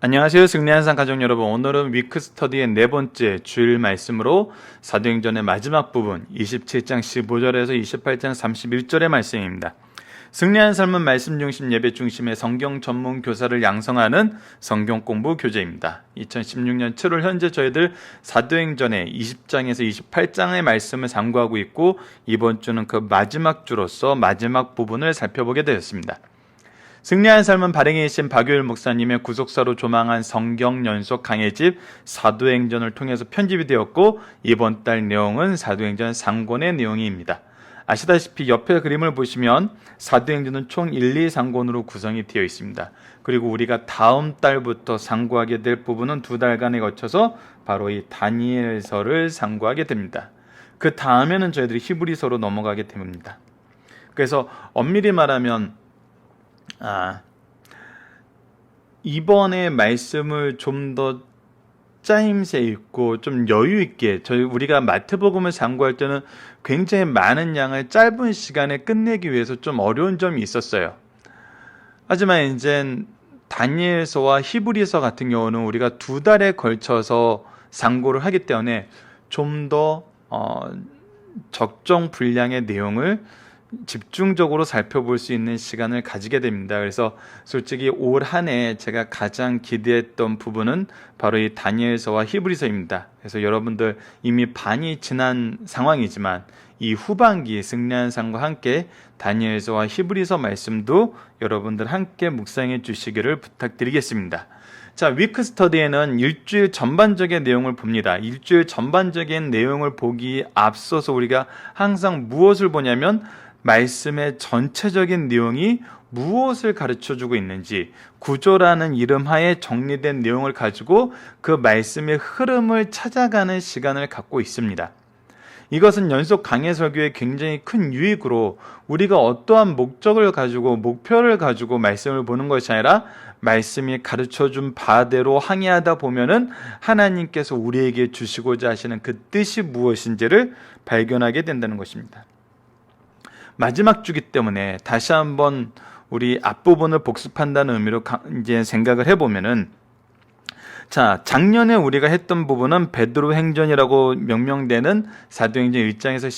안녕하세요. 승리한 항상 가족 여러분. 오늘은 위크 스터디의 네 번째 주일 말씀으로 사도행전의 마지막 부분 27장 15절에서 28장 31절의 말씀입니다. 승리한 삶은 말씀 중심 예배 중심의 성경 전문 교사를 양성하는 성경 공부 교재입니다. 2016년 7월 현재 저희들 사도행전의 20장에서 28장의 말씀을 상고하고 있고 이번 주는 그 마지막 주로서 마지막 부분을 살펴보게 되었습니다. 승리한 삶은 발행에 계신 박유일 목사님의 구속사로 조망한 성경 연속 강해집 사도행전을 통해서 편집이 되었고 이번 달 내용은 사도행전 상권의 내용입니다. 아시다시피 옆에 그림을 보시면 사도행전은 총 1, 2, 3권으로 구성이 되어 있습니다. 그리고 우리가 다음 달부터 상고하게 될 부분은 2달간에 거쳐서 바로 이 다니엘서를 상고하게 됩니다. 그 다음에는 저희들이 히브리서로 넘어가게 됩니다. 그래서 엄밀히 말하면 이번에 말씀을 좀 더 짜임새 있고 좀 여유 있게 우리가 마태복음을 상고할 때는 굉장히 많은 양을 짧은 시간에 끝내기 위해서 좀 어려운 점이 있었어요. 하지만 이제 다니엘서와 히브리서 같은 경우는 우리가 2달에 걸쳐서 상고를 하기 때문에 좀 더 적정 분량의 내용을 집중적으로 살펴볼 수 있는 시간을 가지게 됩니다. 그래서 솔직히 올 한 해 제가 가장 기대했던 부분은 바로 이 다니엘서와 히브리서입니다. 그래서 여러분들 이미 반이 지난 상황이지만 이 후반기 승리한 삶과 함께 다니엘서와 히브리서 말씀도 여러분들 함께 묵상해 주시기를 부탁드리겠습니다. 자, 위크 스터디에는 일주일 전반적인 내용을 봅니다. 일주일 전반적인 내용을 보기 앞서서 우리가 항상 무엇을 보냐면 말씀의 전체적인 내용이 무엇을 가르쳐주고 있는지 구조라는 이름 하에 정리된 내용을 가지고 그 말씀의 흐름을 찾아가는 시간을 갖고 있습니다. 이것은 연속 강해 설교의 굉장히 큰 유익으로 우리가 어떠한 목적을 가지고 목표를 가지고 말씀을 보는 것이 아니라 말씀이 가르쳐준 바대로 항해하다 보면은 하나님께서 우리에게 주시고자 하시는 그 뜻이 무엇인지를 발견하게 된다는 것입니다. 마지막 주기 때문에 다시 한번 우리 앞부분을 복습한다는 의미로 이제 생각을 해보면은, 자, 작년에 우리가 했던 부분은 베드로 행전이라고 명명되는 사도행전 1장에서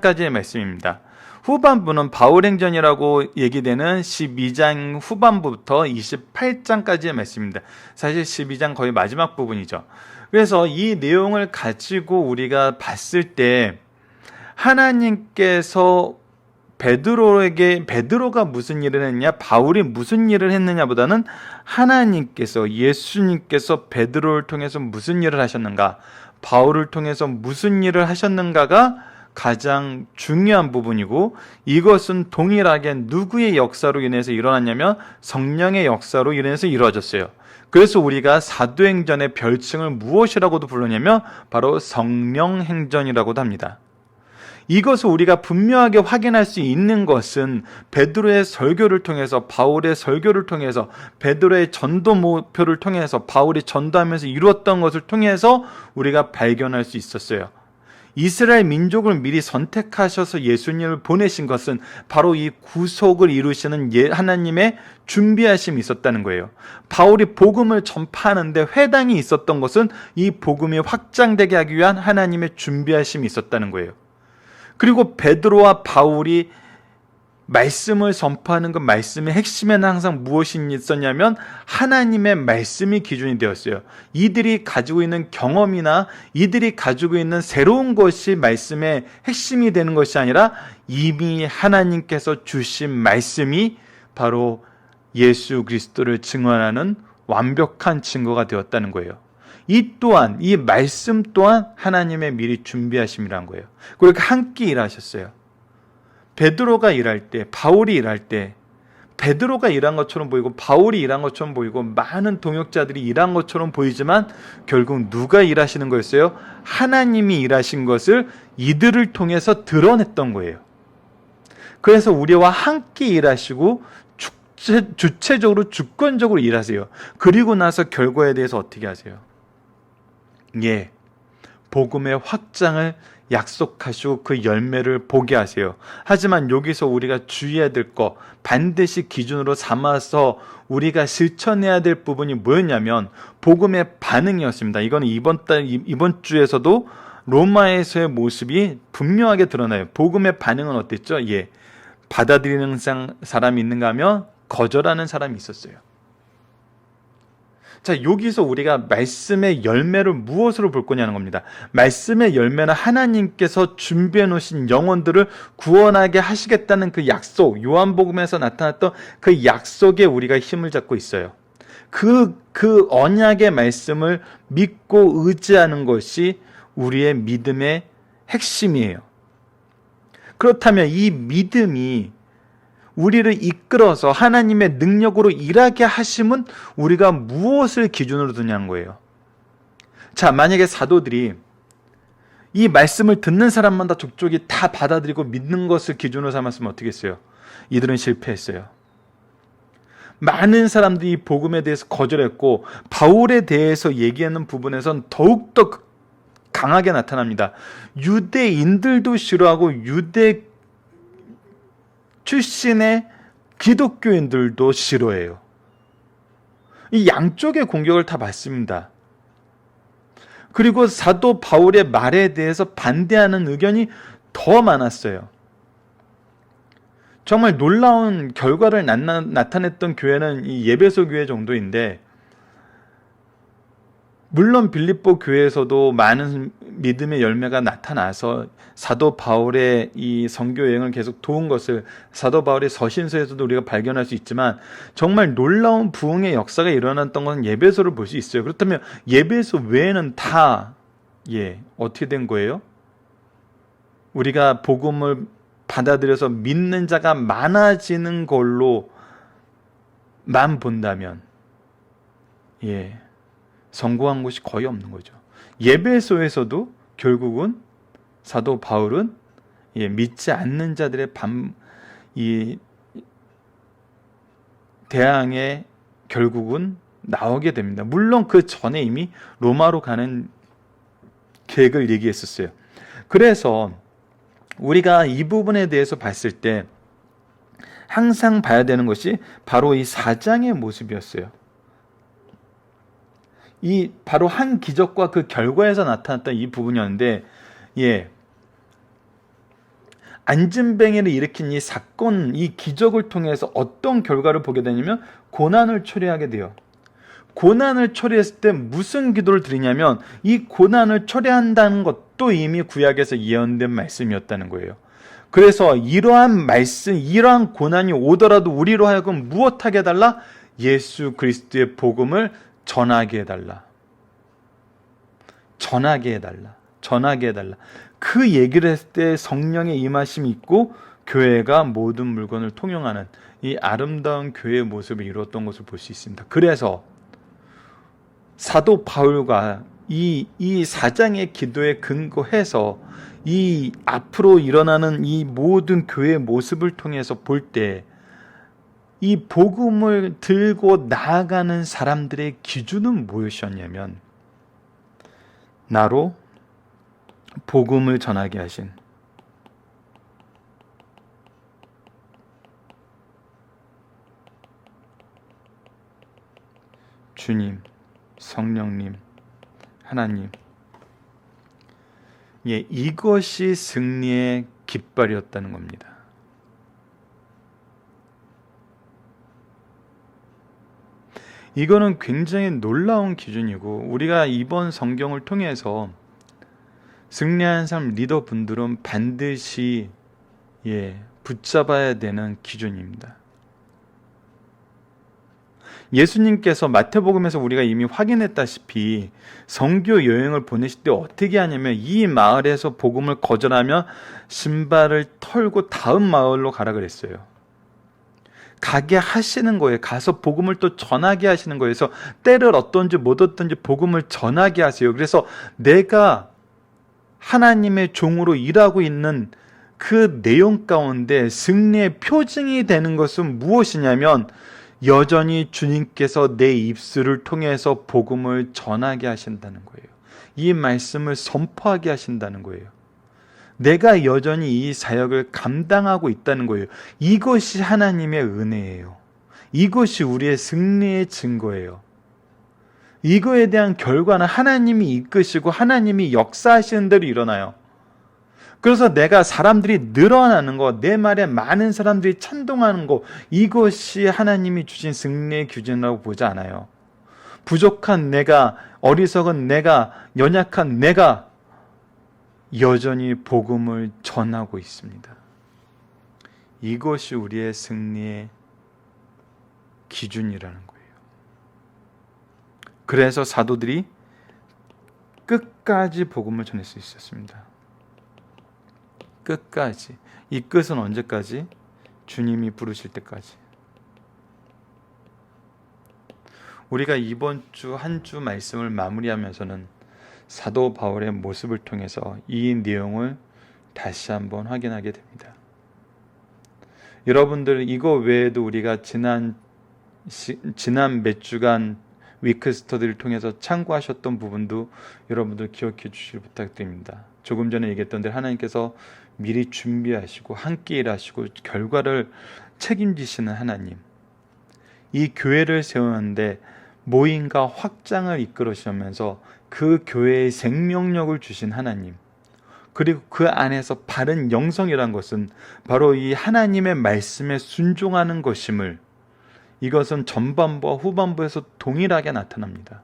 12장까지의 말씀입니다. 후반부는 바울 행전이라고 얘기되는 12장 후반부부터 28장까지의 말씀입니다. 사실 12장 거의 마지막 부분이죠. 그래서 이 내용을 가지고 우리가 봤을 때 하나님께서 베드로가 무슨 일을 했냐, 바울이 무슨 일을 했느냐보다는 하나님께서, 예수님께서 베드로를 통해서 무슨 일을 하셨는가, 바울을 통해서 무슨 일을 하셨는가가 가장 중요한 부분이고, 이것은 동일하게 누구의 역사로 인해서 일어났냐면 성령의 역사로 인해서 이루어졌어요. 그래서 우리가 사도행전의 별칭을 무엇이라고도 부르냐면 바로 성령행전이라고도 합니다. 이것을 우리가 분명하게 확인할 수 있는 것은 베드로의 설교를 통해서, 바울의 설교를 통해서, 베드로의 전도 목표를 통해서, 바울이 전도하면서 이루었던 것을 통해서 우리가 발견할 수 있었어요. 이스라엘 민족을 미리 선택하셔서 예수님을 보내신 것은 바로 이 구속을 이루시는 하나님의 준비하심이 있었다는 거예요. 바울이 복음을 전파하는데 회당이 있었던 것은 이 복음이 확장되게 하기 위한 하나님의 준비하심이 있었다는 거예요. 그리고 베드로와 바울이 말씀을 전파하는 그 말씀의 핵심에는 항상 무엇이 있었냐면 하나님의 말씀이 기준이 되었어요. 이들이 가지고 있는 경험이나 이들이 가지고 있는 새로운 것이 말씀의 핵심이 되는 것이 아니라 이미 하나님께서 주신 말씀이 바로 예수 그리스도를 증언하는 완벽한 증거가 되었다는 거예요. 이 말씀 또한 하나님의 미리 준비하심이란 거예요. 그렇게 함께 일하셨어요. 베드로가 일할 때, 바울이 일할 때, 베드로가 일한 것처럼 보이고 바울이 일한 것처럼 보이고 많은 동역자들이 일한 것처럼 보이지만 결국 누가 일하시는 거였어요? 하나님이 일하신 것을 이들을 통해서 드러냈던 거예요. 그래서 우리와 함께 일하시고 주체적으로 주권적으로 일하세요. 그리고 나서 결과에 대해서 어떻게 하세요? 복음의 확장을 약속하시고 그 열매를 보게 하세요. 하지만 여기서 우리가 주의해야 될 거, 반드시 기준으로 삼아서 우리가 실천해야 될 부분이 뭐였냐면 복음의 반응이었습니다. 이건 이번 주에서도 로마에서의 모습이 분명하게 드러나요. 복음의 반응은 어땠죠? 받아들이는 사람이 있는가 하면 거절하는 사람이 있었어요. 자, 여기서 우리가 말씀의 열매를 무엇으로 볼 거냐는 겁니다. 말씀의 열매는 하나님께서 준비해 놓으신 영혼들을 구원하게 하시겠다는 그 약속, 요한복음에서 나타났던 그 약속에 우리가 힘을 잡고 있어요. 그 언약의 말씀을 믿고 의지하는 것이 우리의 믿음의 핵심이에요. 그렇다면 이 믿음이 우리를 이끌어서 하나님의 능력으로 일하게 하심은 우리가 무엇을 기준으로 두냐는 거예요. 자, 만약에 사도들이 이 말씀을 듣는 사람마다 족족이 다 받아들이고 믿는 것을 기준으로 삼았으면 어떻게 했어요? 이들은 실패했어요. 많은 사람들이 이 복음에 대해서 거절했고 바울에 대해서 얘기하는 부분에선 더욱더 강하게 나타납니다. 유대인들도 싫어하고 유대 출신의 기독교인들도 싫어해요. 이 양쪽의 공격을 다 받습니다. 그리고 사도 바울의 말에 대해서 반대하는 의견이 더 많았어요. 정말 놀라운 결과를 나타냈던 교회는 이 예배소 교회 정도인데, 물론 빌립보 교회에서도 많은 믿음의 열매가 나타나서 사도 바울의 이 선교 여행을 계속 도운 것을 사도 바울의 서신서에서도 우리가 발견할 수 있지만, 정말 놀라운 부흥의 역사가 일어났던 것은 예배소를 볼 수 있어요. 그렇다면 예배소 외에는 다 어떻게 된 거예요? 우리가 복음을 받아들여서 믿는 자가 많아지는 걸로만 본다면 성공한 곳이 거의 없는 거죠. 예배소에서도 결국은 사도 바울은 믿지 않는 자들의 대항에 결국은 나오게 됩니다. 물론 그 전에 이미 로마로 가는 계획을 얘기했었어요. 그래서 우리가 이 부분에 대해서 봤을 때 항상 봐야 되는 것이 바로 이 4장의 모습이었어요. 이 바로 한 기적과 그 결과에서 나타났던 이 부분이었는데, 안진뱅이를 일으킨 이 사건, 이 기적을 통해서 어떤 결과를 보게 되냐면 고난을 초래하게 돼요. 고난을 초래했을 때 무슨 기도를 드리냐면 이 고난을 초래한다는 것도 이미 구약에서 예언된 말씀이었다는 거예요. 그래서 이러한 고난이 오더라도 우리로 하여금 무엇하게 해달라? 예수 그리스도의 복음을 전하게 해달라. 전하게 해달라. 그 얘기를 했을 때 성령의 임하심이 있고 교회가 모든 물건을 통용하는 이 아름다운 교회의 모습을 이루었던 것을 볼 수 있습니다. 그래서 사도 바울과 이 4장의 기도에 근거해서 이 앞으로 일어나는 이 모든 교회의 모습을 통해서 볼 때 이 복음을 들고 나아가는 사람들의 기준은 무엇이었냐면, 나로 복음을 전하게 하신 주님, 성령님, 하나님, 이것이 승리의 깃발이었다는 겁니다. 이거는 굉장히 놀라운 기준이고, 우리가 이번 성경을 통해서 승리한 삶 리더분들은 반드시 붙잡아야 되는 기준입니다. 예수님께서 마태복음에서 우리가 이미 확인했다시피 선교 여행을 보내실 때 어떻게 하냐면 이 마을에서 복음을 거절하면 신발을 털고 다음 마을로 가라 그랬어요. 가게 하시는 거예요. 가서 복음을 또 전하게 하시는 거예요. 그래서 때를 얻든지 못 얻든지 복음을 전하게 하세요. 그래서 내가 하나님의 종으로 일하고 있는 그 내용 가운데 승리의 표징이 되는 것은 무엇이냐면, 여전히 주님께서 내 입술을 통해서 복음을 전하게 하신다는 거예요. 이 말씀을 선포하게 하신다는 거예요. 내가 여전히 이 사역을 감당하고 있다는 거예요. 이것이 하나님의 은혜예요. 이것이 우리의 승리의 증거예요. 이거에 대한 결과는 하나님이 이끄시고 하나님이 역사하시는 대로 일어나요. 그래서 내가 사람들이 늘어나는 것, 내 말에 많은 사람들이 찬동하는 것, 이것이 하나님이 주신 승리의 규정이라고 보지 않아요. 부족한 내가, 어리석은 내가, 연약한 내가 여전히 복음을 전하고 있습니다. 이것이 우리의 승리의 기준이라는 거예요. 그래서 사도들이 끝까지 복음을 전할 수 있었습니다. 끝까지. 이 끝은 언제까지? 주님이 부르실 때까지. 우리가 이번 주 한 주 말씀을 마무리하면서는 사도 바울의 모습을 통해서 이 내용을 다시 한번 확인하게 됩니다. 여러분들 이거 외에도 우리가 지난 몇 주간 위크 스터디를 통해서 참고하셨던 부분도 여러분들 기억해 주시길 부탁드립니다. 조금 전에 얘기했던 대로 하나님께서 미리 준비하시고 함께 일하시고 결과를 책임지시는 하나님, 이 교회를 세우는데 모임과 확장을 이끌으시면서 그 교회의 생명력을 주신 하나님, 그리고 그 안에서 바른 영성이란 것은 바로 이 하나님의 말씀에 순종하는 것임을, 이것은 전반부와 후반부에서 동일하게 나타납니다.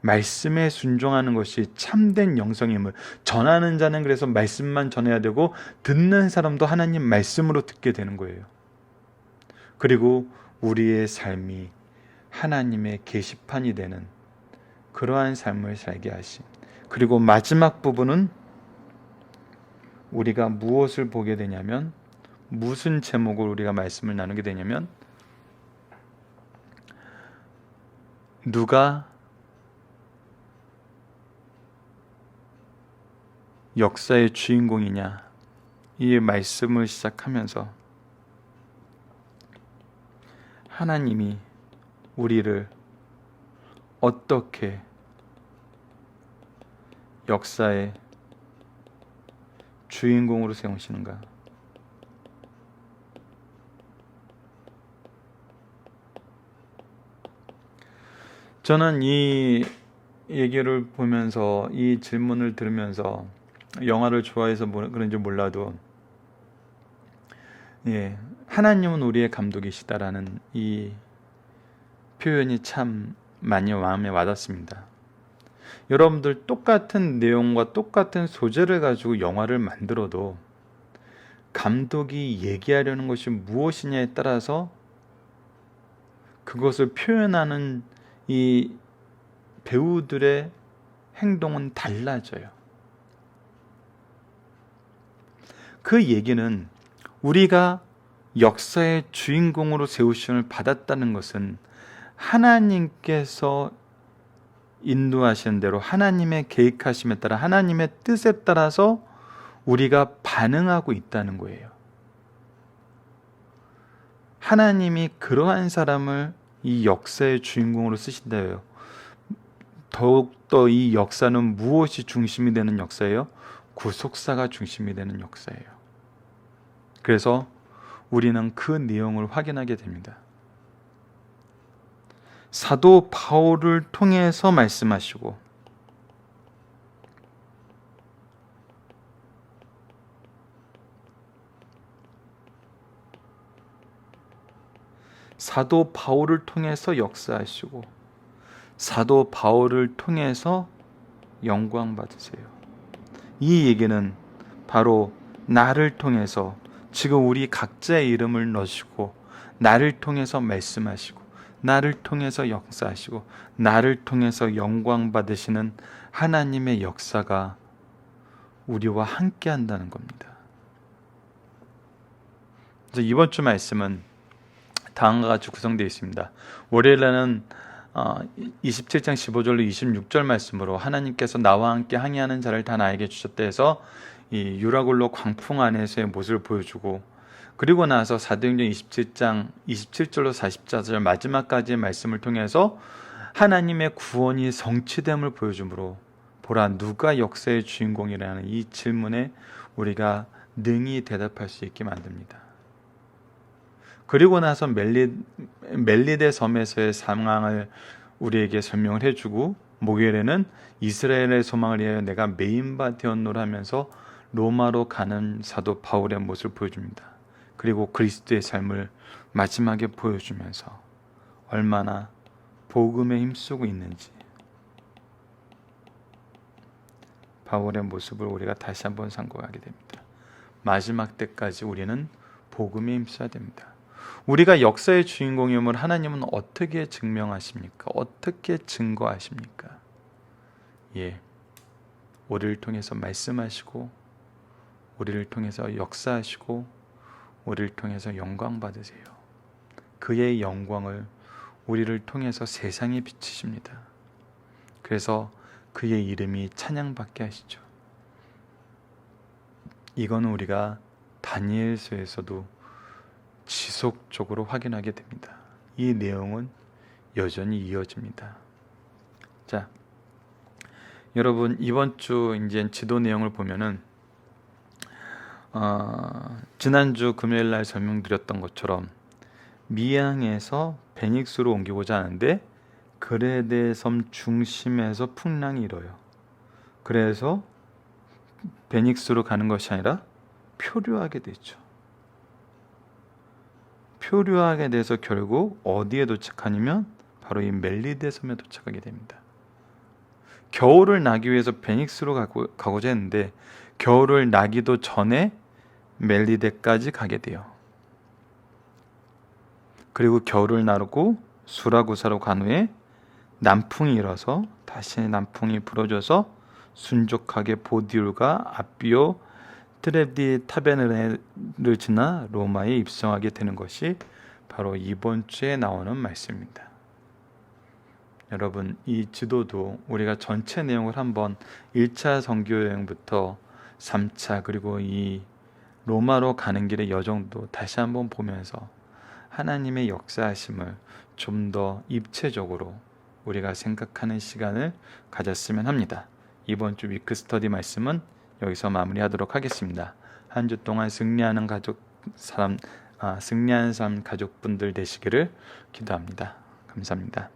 말씀에 순종하는 것이 참된 영성임을, 전하는 자는 그래서 말씀만 전해야 되고 듣는 사람도 하나님 말씀으로 듣게 되는 거예요. 그리고 우리의 삶이 하나님의 게시판이 되는 그러한 삶을 살게 하심. 그리고 마지막 부분은 우리가 무엇을 보게 되냐면, 무슨 제목으로 우리가 말씀을 나누게 되냐면, 누가 역사의 주인공이냐, 이 말씀을 시작하면서 하나님이 우리를 어떻게 역사의 주인공으로 세우시는가. 저는 이 얘기를 보면서, 이 질문을 들으면서, 영화를 좋아해서 그런지 몰라도 하나님은 우리의 감독이시다라는 이 표현이 참 많이 마음에 와닿습니다. 여러분들 똑같은 내용과 똑같은 소재를 가지고 영화를 만들어도 감독이 얘기하려는 것이 무엇이냐에 따라서 그것을 표현하는 이 배우들의 행동은 달라져요. 그 얘기는 우리가 역사의 주인공으로 세우심을 받았다는 것은 하나님께서 인도하시는 대로 하나님의 계획하심에 따라 하나님의 뜻에 따라서 우리가 반응하고 있다는 거예요. 하나님이 그러한 사람을 이 역사의 주인공으로 쓰신다요. 더욱더 이 역사는 무엇이 중심이 되는 역사예요? 구속사가 중심이 되는 역사예요. 그래서 우리는 그 내용을 확인하게 됩니다. 사도 바울을 통해서 말씀하시고, 사도 바울을 통해서 역사하시고, 사도 바울을 통해서 영광 받으세요. 이 얘기는 바로 나를 통해서, 지금 우리 각자의 이름을 넣으시고 나를 통해서 말씀하시고 나를 통해서 역사하시고 나를 통해서 영광 받으시는 하나님의 역사가 우리와 함께 한다는 겁니다. 그래서 이번 주 말씀은 다음과 같이 구성되어 있습니다. 월요일에는 27장 15절로 26절 말씀으로 하나님께서 나와 함께 항해하는 자를 다 나에게 주셨다 해서 이 유라굴로 광풍 안에서의 모습을 보여주고, 그리고 나서 사도행전 27장 27절로 44절 마지막까지의 말씀을 통해서 하나님의 구원이 성취됨을 보여주므로 보라 누가 역사의 주인공이라는 이 질문에 우리가 능히 대답할 수 있게 만듭니다. 그리고 나서 멜리데 섬에서의 상황을 우리에게 설명을 해주고 목요일에는 이스라엘의 소망을 위하여 내가 메인바 되었노라 하면서 로마로 가는 사도 바울의 모습을 보여줍니다. 그리고 그리스도의 삶을 마지막에 보여주면서 얼마나 복음에 힘쓰고 있는지 바울의 모습을 우리가 다시 한번 상고하게 됩니다. 마지막 때까지 우리는 복음에 힘써야 됩니다. 우리가 역사의 주인공임을 하나님은 어떻게 증명하십니까? 어떻게 증거하십니까? 우리를 통해서 말씀하시고 우리를 통해서 역사하시고 우리를 통해서 영광 받으세요. 그의 영광을 우리를 통해서 세상에 비치십니다. 그래서 그의 이름이 찬양받게 하시죠. 이거는 우리가 다니엘서에서도 지속적으로 확인하게 됩니다. 이 내용은 여전히 이어집니다. 자, 여러분 이번 주 이제 지도 내용을 보면은 지난주 금요일 날 설명드렸던 것처럼 미양에서 베닉스로 옮기고자 하는데 그레데 섬 중심에서 풍랑이 일어요. 그래서 베닉스로 가는 것이 아니라 표류하게 되죠. 표류하게 돼서 결국 어디에 도착하냐면 바로 이 멜리데 섬에 도착하게 됩니다. 겨울을 나기 위해서 베닉스로 가고자 했는데 겨울을 나기도 전에 멜리데까지 가게 돼요. 그리고 겨울을 나르고 수라구사로 간 후에 남풍이 일어서 다시 남풍이 불어줘서 순족하게 보디울과 아비오 트레디 타베네를 지나 로마에 입성하게 되는 것이 바로 이번 주에 나오는 말씀입니다. 여러분 이 지도도 우리가 전체 내용을 한번 1차 선교여행부터 3차 그리고 이 로마로 가는 길의 여정도 다시 한번 보면서 하나님의 역사하심을 좀 더 입체적으로 우리가 생각하는 시간을 가졌으면 합니다. 이번 주 위크 스터디 말씀은 여기서 마무리하도록 하겠습니다. 한 주 동안 승리하는 삶 가족분들 되시기를 기도합니다. 감사합니다.